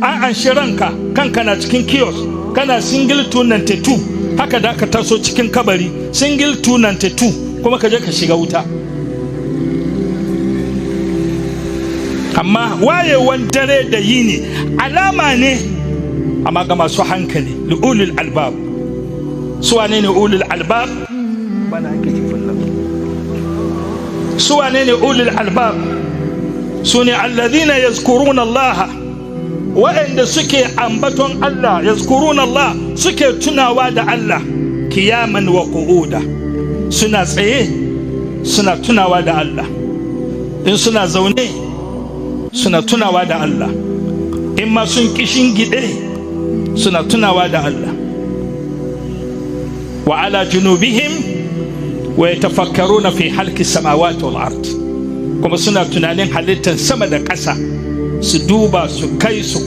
an shi ranka, kanka na cikin kiosk, kana single 292, haka da ka taso cikin kabari single 292 kuma ka je ka shiga wuta. Amma wayewan dare da yini alama ne amma ga masu hankali, ulul albab. Su wane ne ulul albab? Bana ake kifin nan. Su wane ne ulul albab? Su ne alladhina yazkuruna Allah, wa'anda suke ambaton Allah, yazkuruna Allah, suke tunawa da Allah kiyaman wa qu'uda. Suna tsaye suna tunawa da Allah, in suna zaune suna tunawa da Allah, in ma sun kishin gide suna tunawa da Allah. Wa ala junubihim wa yatafakkaruna fi halki samawati wal ard, kuma suna tunanin halittar sama da ƙasa, su duba su kai su